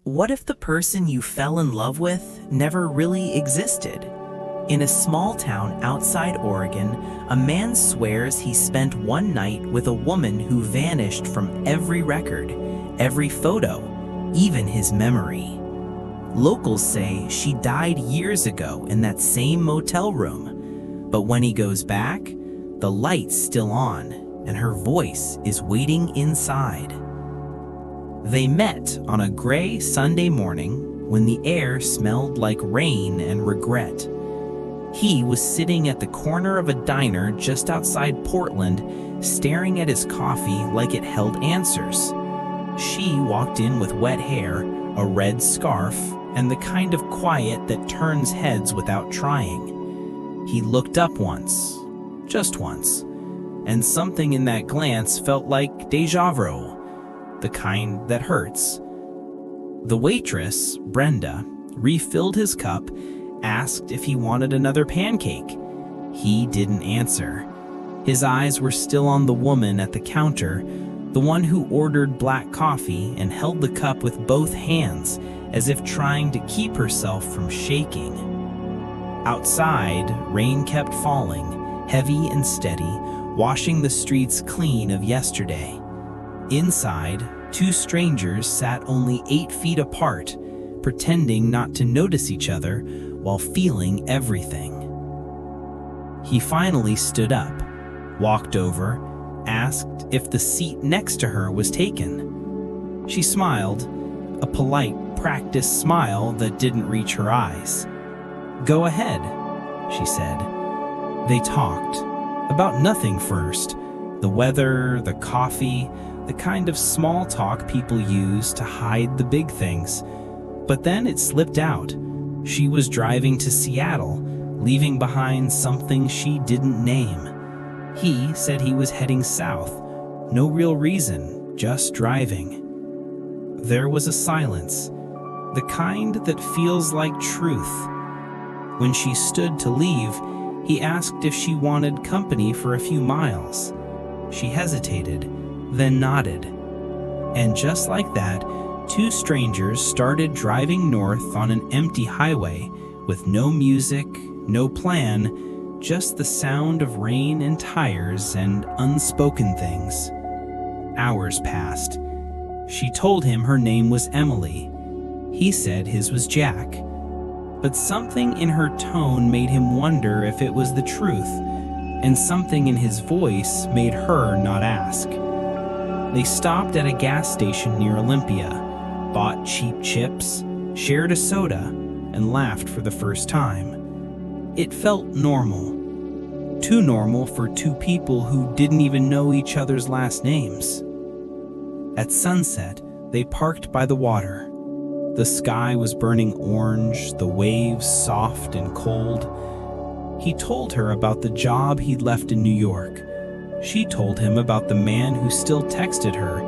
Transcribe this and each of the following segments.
What if the person you fell in love with never really existed? In a small town outside Oregon, a man swears he spent one night with a woman who vanished from every record, every photo, even his memory. Locals say she died years ago in that same motel room, but when he goes back, the light's still on and her voice is waiting inside. They met on a gray Sunday morning when the air smelled like rain and regret. He was sitting at the corner of a diner just outside Portland, staring at his coffee like it held answers. She walked in with wet hair, a red scarf, and the kind of quiet that turns heads without trying. He looked up once, just once, and something in that glance felt like déjà vu, the kind that hurts. The waitress, Brenda, refilled his cup, asked if he wanted another pancake. He didn't answer. His eyes were still on the woman at the counter, the one who ordered black coffee and held the cup with both hands, as if trying to keep herself from shaking. Outside, rain kept falling, heavy and steady, washing the streets clean of yesterday. Inside, two strangers sat only 8 feet apart, pretending not to notice each other while feeling everything. He finally stood up, walked over, asked if the seat next to her was taken. She smiled, a polite, practiced smile that didn't reach her eyes. "Go ahead," she said. They talked, about nothing first. The weather, the coffee, the kind of small talk people use to hide the big things. But then it slipped out. She was driving to Seattle, leaving behind something she didn't name. He said he was heading south. No real reason, just driving. There was a silence, the kind that feels like truth. When she stood to leave, he asked if she wanted company for a few miles. She hesitated, then nodded. And just like that, two strangers started driving north on an empty highway with no music, no plan, just the sound of rain and tires and unspoken things. Hours passed. She told him her name was Emily. He said his was Jack. But something in her tone made him wonder if it was the truth, and something in his voice made her not ask. They stopped at a gas station near Olympia, bought cheap chips, shared a soda, and laughed for the first time. It felt normal. Too normal for two people who didn't even know each other's last names. At sunset, they parked by the water. The sky was burning orange, the waves soft and cold. He told her about the job he'd left in New York. She told him about the man who still texted her,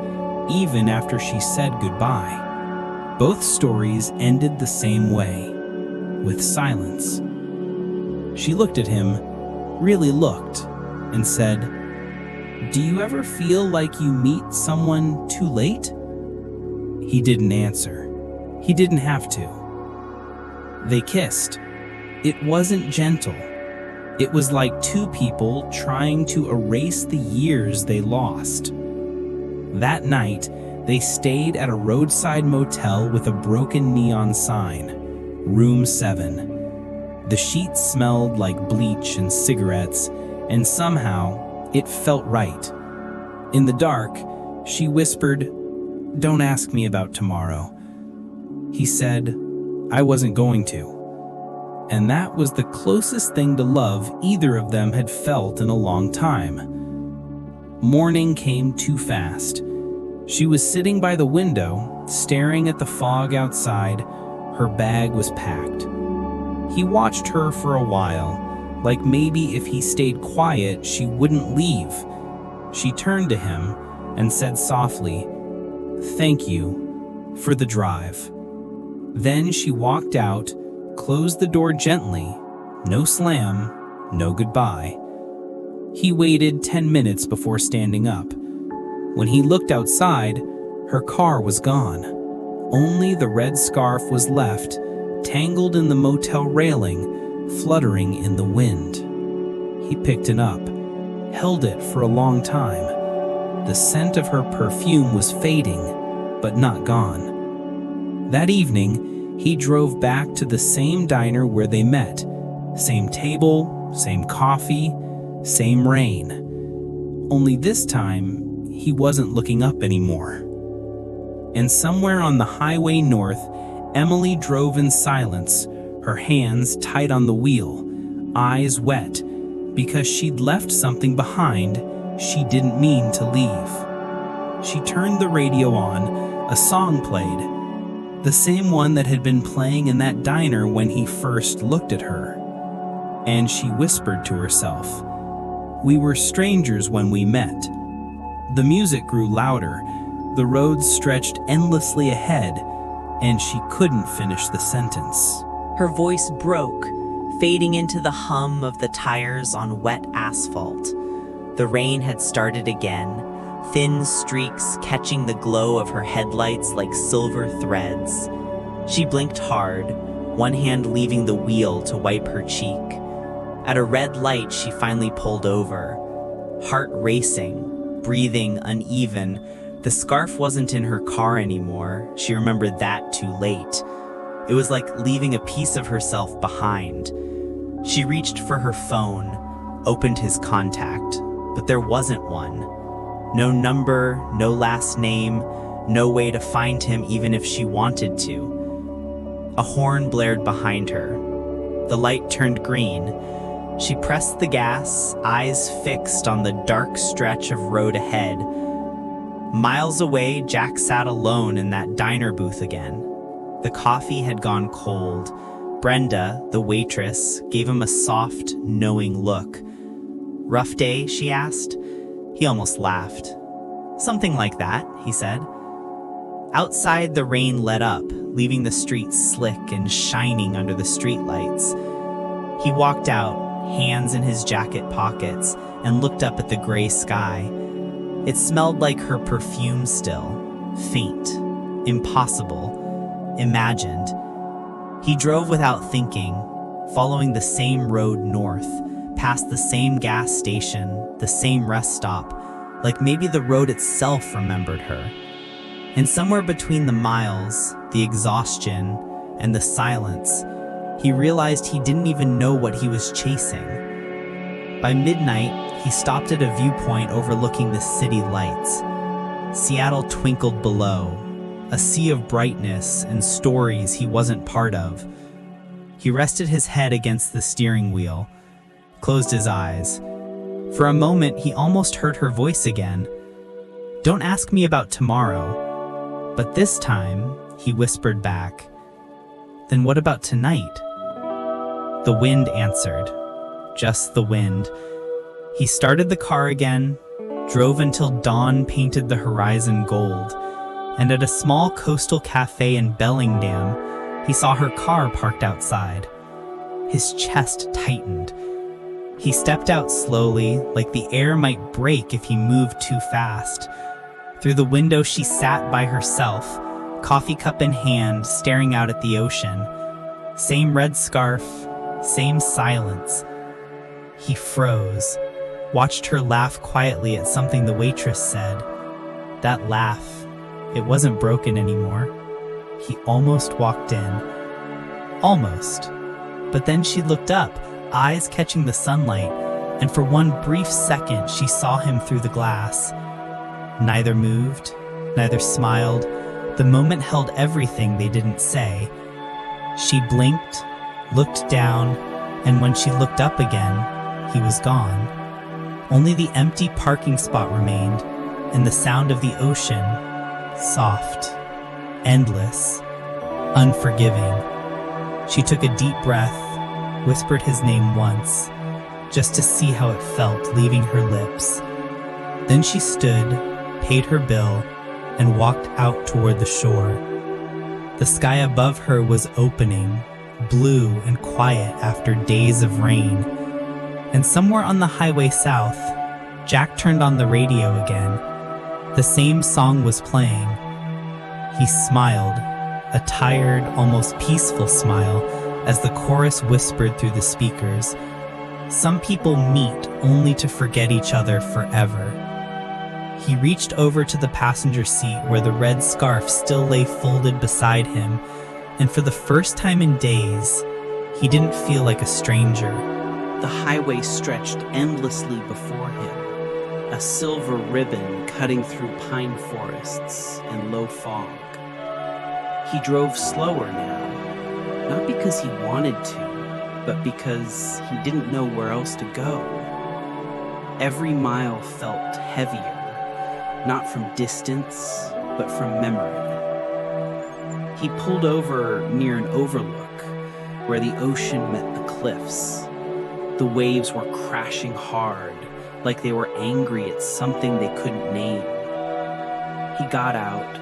even after she said goodbye. Both stories ended the same way, with silence. She looked at him, really looked, and said, "Do you ever feel like you meet someone too late?" He didn't answer. He didn't have to. They kissed. It wasn't gentle. It was like two people trying to erase the years they lost. That night, they stayed at a roadside motel with a broken neon sign, Room 7. The sheets smelled like bleach and cigarettes, and somehow it felt right. In the dark, she whispered, "Don't ask me about tomorrow." He said, "I wasn't going to." And that was the closest thing to love either of them had felt in a long time. Morning came too fast. She was sitting by the window, staring at the fog outside. Her bag was packed. He watched her for a while, like maybe if he stayed quiet, she wouldn't leave. She turned to him and said softly, "Thank you for the drive." Then she walked out, closed the door gently, no slam, no goodbye. He waited 10 minutes before standing up. When he looked outside, her car was gone. Only the red scarf was left, tangled in the motel railing, fluttering in the wind. He picked it up, held it for a long time. The scent of her perfume was fading, but not gone. That evening, he drove back to the same diner where they met. Same table, same coffee, same rain. Only this time, he wasn't looking up anymore. And somewhere on the highway north, Emily drove in silence, her hands tight on the wheel, eyes wet, because she'd left something behind she didn't mean to leave. She turned the radio on, a song played, the same one that had been playing in that diner when he first looked at her. And she whispered to herself, "We were strangers when we met." The music grew louder, the road stretched endlessly ahead, and she couldn't finish the sentence. Her voice broke, fading into the hum of the tires on wet asphalt. The rain had started again, thin streaks catching the glow of her headlights like silver threads. She blinked hard, one hand leaving the wheel to wipe her cheek. At a red light, she finally pulled over, heart racing, breathing uneven. The scarf wasn't in her car anymore. She remembered that too late. It was like leaving a piece of herself behind. She reached for her phone, opened his contact, but there wasn't one. No number, no last name, no way to find him even if she wanted to. A horn blared behind her. The light turned green. She pressed the gas, eyes fixed on the dark stretch of road ahead. Miles away, Jack sat alone in that diner booth again. The coffee had gone cold. Brenda, the waitress, gave him a soft, knowing look. "Rough day?" she asked. He almost laughed. "Something like that," he said. Outside, the rain let up, leaving the streets slick and shining under the streetlights. He walked out, hands in his jacket pockets, and looked up at the gray sky. It smelled like her perfume still, faint, impossible, imagined. He drove without thinking, following the same road north, past the same gas station, the same rest stop, like maybe the road itself remembered her. And somewhere between the miles, the exhaustion, and the silence, he realized he didn't even know what he was chasing. By midnight, he stopped at a viewpoint overlooking the city lights. Seattle twinkled below, a sea of brightness and stories he wasn't part of. He rested his head against the steering wheel, closed his eyes. For a moment, he almost heard her voice again. "Don't ask me about tomorrow." But this time, he whispered back, "Then what about tonight?" The wind answered, just the wind. He started the car again, drove until dawn painted the horizon gold, and at a small coastal cafe in Bellingham, he saw her car parked outside. His chest tightened. He stepped out slowly, like the air might break if he moved too fast. Through the window, she sat by herself, coffee cup in hand, staring out at the ocean. Same red scarf, same silence. He froze, watched her laugh quietly at something the waitress said. That laugh, it wasn't broken anymore. He almost walked in. Almost. But then she looked up, eyes catching the sunlight, and for one brief second she saw him through the glass. Neither moved, neither smiled. The moment held everything they didn't say. She blinked, looked down, and when she looked up again, he was gone. Only the empty parking spot remained, and the sound of the ocean, soft, endless, unforgiving. She took a deep breath, whispered his name once, just to see how it felt leaving her lips. Then she stood, paid her bill, and walked out toward the shore. The sky above her was opening, blue and quiet after days of rain. And somewhere on the highway south, Jack turned on the radio again. The same song was playing. He smiled, a tired, almost peaceful smile as the chorus whispered through the speakers, "Some people meet only to forget each other forever." He reached over to the passenger seat where the red scarf still lay folded beside him, and for the first time in days, he didn't feel like a stranger. The highway stretched endlessly before him, a silver ribbon cutting through pine forests and low fog. He drove slower now, not because he wanted to, but because he didn't know where else to go. Every mile felt heavier, not from distance, but from memory. He pulled over near an overlook where the ocean met the cliffs. The waves were crashing hard, like they were angry at something they couldn't name. He got out,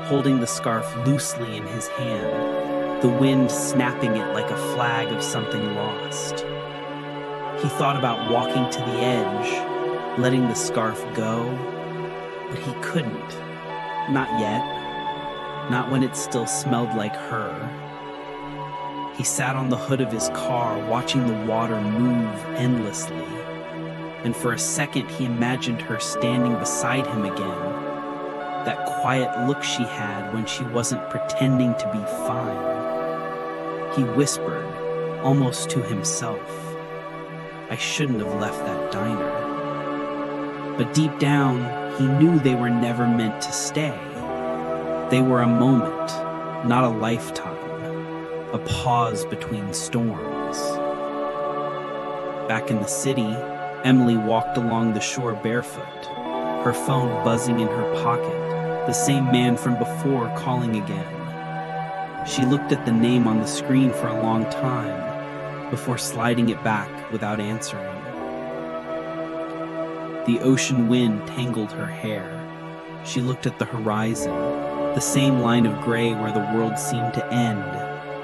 holding the scarf loosely in his hand, the wind snapping it like a flag of something lost. He thought about walking to the edge, letting the scarf go, but he couldn't. Not yet. Not when it still smelled like her. He sat on the hood of his car, watching the water move endlessly. And for a second, he imagined her standing beside him again. That quiet look she had when she wasn't pretending to be fine. He whispered, almost to himself, "I shouldn't have left that diner." But deep down, he knew they were never meant to stay. They were a moment, not a lifetime, a pause between storms. Back in the city, Emily walked along the shore barefoot, her phone buzzing in her pocket, the same man from before calling again. She looked at the name on the screen for a long time before sliding it back without answering. The ocean wind tangled her hair. She looked at the horizon, the same line of gray where the world seemed to end,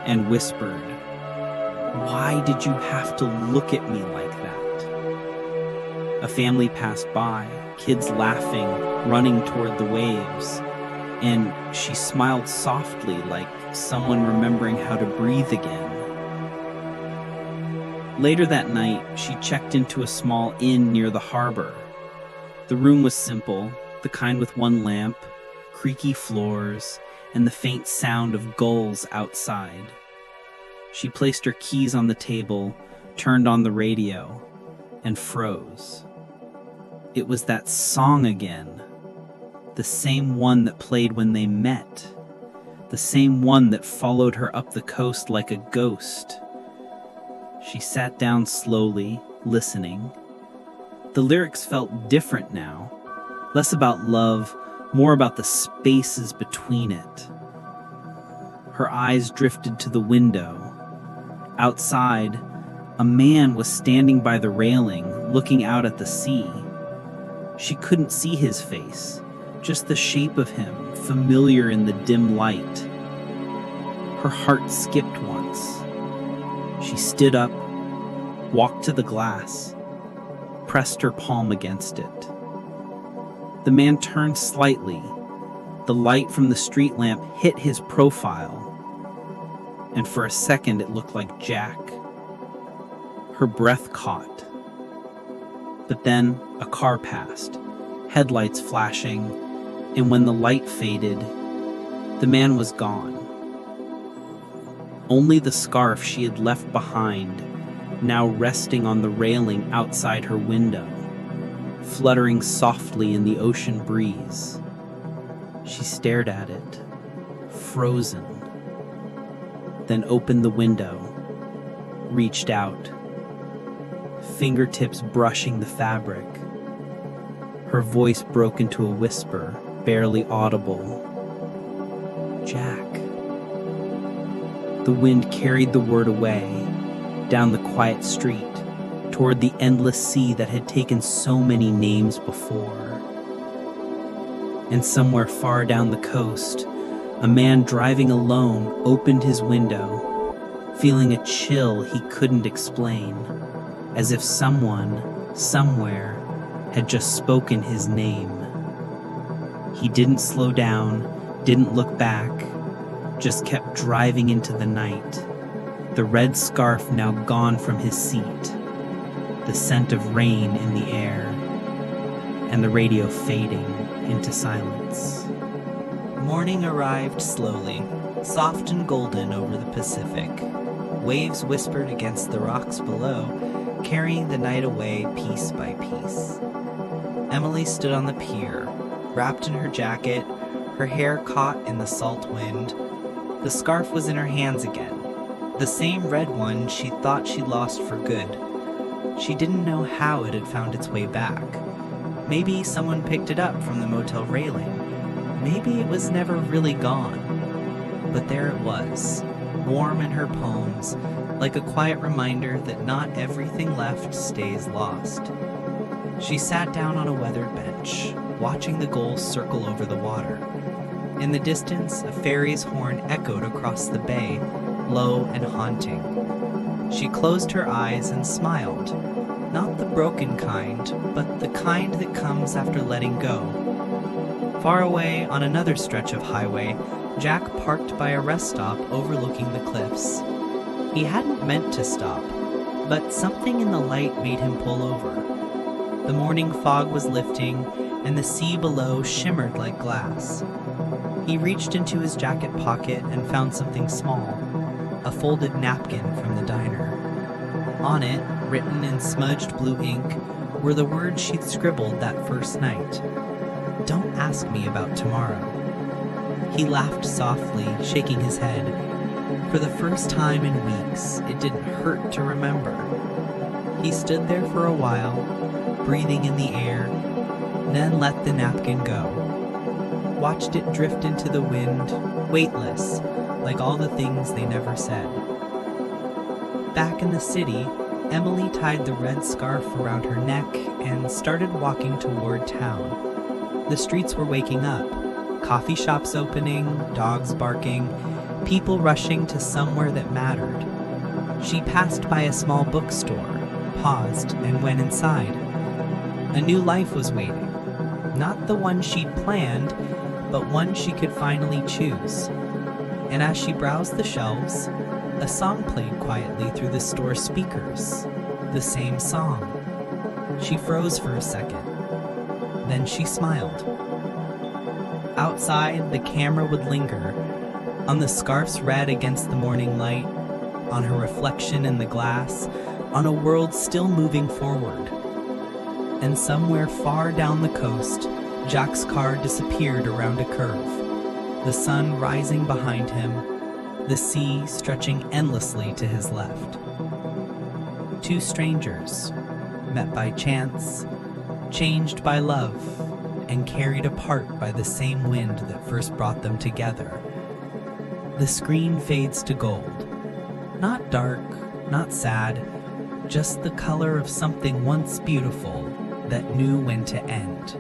and whispered, "Why did you have to look at me like that?" A family passed by, kids laughing, running toward the waves, and she smiled softly like someone remembering how to breathe again. Later that night, she checked into a small inn near the harbor. The room was simple, the kind with one lamp, creaky floors, and the faint sound of gulls outside. She placed her keys on the table, turned on the radio, and froze. It was that song again, the same one that played when they met, the same one that followed her up the coast like a ghost. She sat down slowly, listening. The lyrics felt different now, less about love, more about the spaces between it. Her eyes drifted to the window. Outside, a man was standing by the railing, looking out at the sea. She couldn't see his face, just the shape of him, familiar in the dim light. Her heart skipped once. She stood up, walked to the glass, pressed her palm against it. The man turned slightly. The light from the street lamp hit his profile, and for a second it looked like Jack. Her breath caught. But then a car passed, headlights flashing, and when the light faded, the man was gone. Only the scarf she had left behind, now resting on the railing outside her window, fluttering softly in the ocean breeze. She stared at it, frozen, then opened the window, reached out, fingertips brushing the fabric. Her voice broke into a whisper, barely audible. "Jack." The wind carried the word away, down the quiet street, toward the endless sea that had taken so many names before. And somewhere far down the coast, a man driving alone opened his window, feeling a chill he couldn't explain, as if someone, somewhere, had just spoken his name. He didn't slow down, didn't look back, just kept driving into the night, the red scarf now gone from his seat, the scent of rain in the air, and the radio fading into silence. Morning arrived slowly, soft and golden over the Pacific. Waves whispered against the rocks below, carrying the night away piece by piece. Emily stood on the pier, wrapped in her jacket, her hair caught in the salt wind. The scarf was in her hands again, the same red one she thought she'd lost for good. She didn't know how it had found its way back. Maybe someone picked it up from the motel railing. Maybe it was never really gone. But there it was, warm in her palms, like a quiet reminder that not everything left stays lost. She sat down on a weathered bench, watching the gulls circle over the water. In the distance, a ferry's horn echoed across the bay, low and haunting. She closed her eyes and smiled, not the broken kind, but the kind that comes after letting go. Far away on another stretch of highway, Jack parked by a rest stop overlooking the cliffs. He hadn't meant to stop, but something in the light made him pull over. The morning fog was lifting, and the sea below shimmered like glass. He reached into his jacket pocket and found something small, a folded napkin from the diner. On it, written in smudged blue ink, were the words she'd scribbled that first night. "Don't ask me about tomorrow." He laughed softly, shaking his head. For the first time in weeks, it didn't hurt to remember. He stood there for a while, breathing in the air, then let the napkin go. Watched it drift into the wind, weightless, like all the things they never said. Back in the city, Emily tied the red scarf around her neck and started walking toward town. The streets were waking up, coffee shops opening, dogs barking, people rushing to somewhere that mattered. She passed by a small bookstore, paused, and went inside. A new life was waiting. Not the one she'd planned, but one she could finally choose. And as she browsed the shelves, a song played quietly through the store speakers. The same song. She froze for a second. Then she smiled. Outside, the camera would linger, on the scarf's red against the morning light, on her reflection in the glass, on a world still moving forward. And somewhere far down the coast, Jack's car disappeared around a curve, the sun rising behind him, the sea stretching endlessly to his left. Two strangers, met by chance, changed by love, and carried apart by the same wind that first brought them together. The screen fades to gold. Not dark, not sad, just the color of something once beautiful that knew when to end.